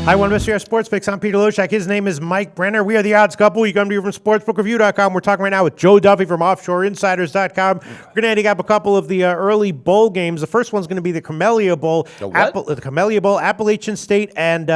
Hi, one of us Sports Picks. I'm Peter Loshak. His name is Mike Brenner. We are the Odds Couple. You come to you from SportsbookReview.com. We're talking right now with Joe Duffy from OffshoreInsiders.com. We're going to handicap a couple of the early bowl games. The first one's going to be the Camellia Bowl. The Camellia Bowl, Appalachian State and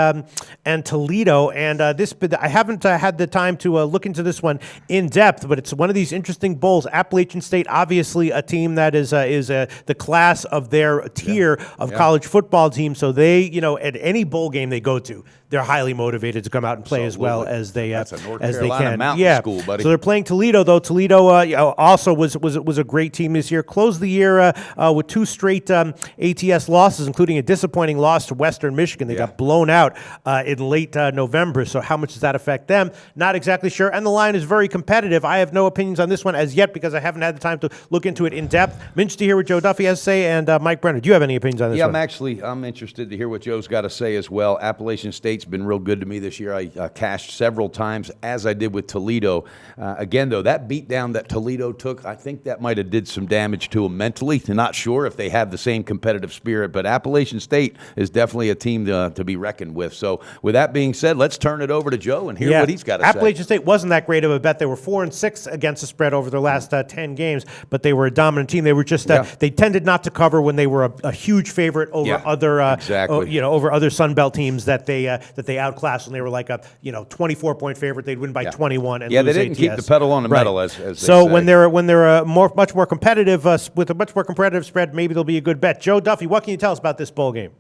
Toledo. And I haven't had the time to look into this one in depth, but it's one of these interesting bowls. Appalachian State, obviously a team that is the class of their tier of college football team. So they, at any bowl game they go to, they're highly motivated to come out and play as well as they That's a North as Carolina they can. Mountain school, buddy. So they're playing Toledo, though. Toledo also was a great team this year. Closed the year with two straight ATS losses, including a disappointing loss to Western Michigan. They got blown out in late November. So how much does that affect them? Not exactly sure. And the line is very competitive. I have no opinions on this one as yet because I haven't had the time to look into it in depth. I'm interested to hear what Joe Duffy has to say, and Mike Brenner. Do you have any opinions on this one? I'm interested to hear what Joe's got to say as well. Appalachian State's been real good to me this year. I cashed several times, as I did with Toledo. Again, though, that beatdown that Toledo took, I think that might have did some damage to them mentally. I'm not sure if they have the same competitive spirit, but Appalachian State is definitely a team to be reckoned with. So with that being said, let's turn it over to Joe and hear what he's got to say. Appalachian State wasn't that great of a bet. They were 4-6 against the spread over their last 10 games, but they were a dominant team. They were just they tended not to cover when they were a huge favorite over other over other Sun Belt teams that they outclassed when they were like a 24-point favorite. They'd win by 21 and lose they didn't ATS. keep the pedal on the metal as they so say. when they're much more competitive with a much more competitive spread, maybe they'll be a good bet. Joe Duffy, what can you tell us about this bowl game?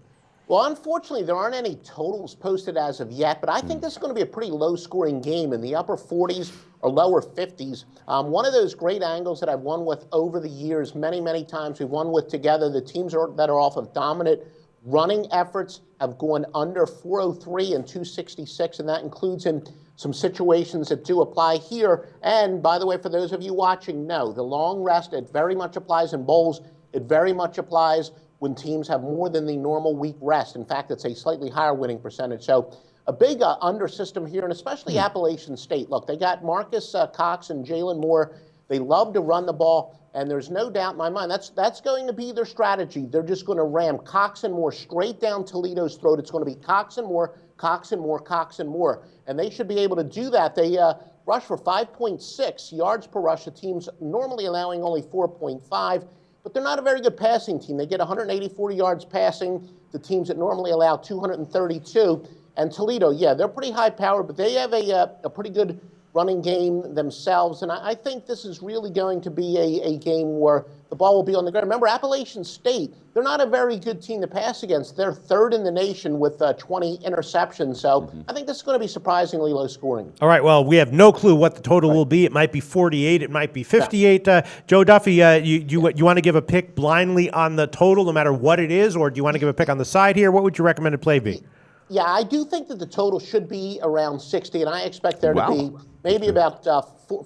Well, unfortunately, there aren't any totals posted as of yet, but I think this is going to be a pretty low-scoring game in the upper 40s or lower 50s. One of those great angles that I've won with over the years, many, many times we've won with together, the teams that are off of dominant running efforts have gone under 403 and 266, and that includes in some situations that do apply here. And by the way, for those of you watching, no, the long rest, it very much applies in bowls. It very much applies when teams have more than the normal week rest. In fact, it's a slightly higher winning percentage. So a big under system here, and especially Appalachian State. Look, they got Marcus Cox and Jalen Moore. They love to run the ball, and there's no doubt in my mind that's going to be their strategy. They're just going to ram Cox and Moore straight down Toledo's throat. It's going to be Cox and Moore, Cox and Moore, Cox and Moore. And they should be able to do that. They rush for 5.6 yards per rush. The team's normally allowing only 4.5. But they're not a very good passing team. They get 184 yards passing. The teams that normally allow 232. And Toledo, they're pretty high powered, but they have a pretty good running game themselves. And I think this is really going to be a game where the ball will be on the ground. Remember, Appalachian State, they're not a very good team to pass against. They're third in the nation with 20 interceptions. So I think this is going to be surprisingly low scoring. All right, well, we have no clue what the total will be. It might be 48. It might be 58. Joe Duffy, you want to give a pick blindly on the total no matter what it is, or do you want to give a pick on the side here? What would your recommended play be? Yeah, I do think that the total should be around 60, and I expect there to be maybe about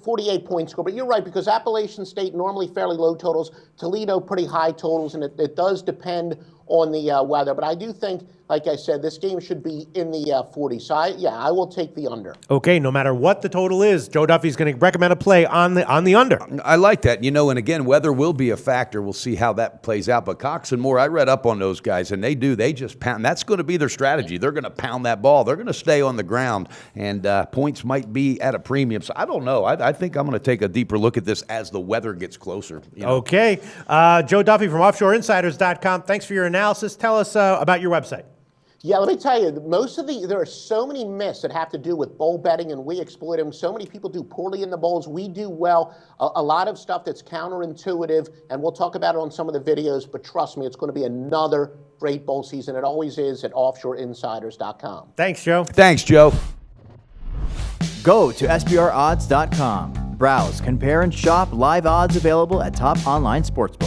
48 points score. But you're right, because Appalachian State normally fairly low totals, Toledo pretty high totals, and it does depend on the weather. But I do think, like I said, this game should be in the 40s. So I will take the under. Okay, no matter what the total is, Joe Duffy's going to recommend a play on the under. I like that. And again, weather will be a factor. We'll see how that plays out. But Cox and Moore, I read up on those guys, and they just pound. That's going to be their strategy. They're going to pound that ball. They're going to stay on the ground, and points might be at a premium. So I don't know. I think I'm going to take a deeper look at this as the weather gets closer. Okay. Joe Duffy from offshoreinsiders.com. Thanks for your analysis. Tell us about your website. Yeah, let me tell you, there are so many myths that have to do with bowl betting, and we exploit them. So many people do poorly in the bowls. We do well. A lot of stuff that's counterintuitive, and we'll talk about it on some of the videos, but trust me, it's going to be another great bowl season. It always is at offshoreinsiders.com. Thanks, Joe. Thanks, Joe. Go to SBRodds.com. Browse, compare, and shop live odds available at top online sportsbooks.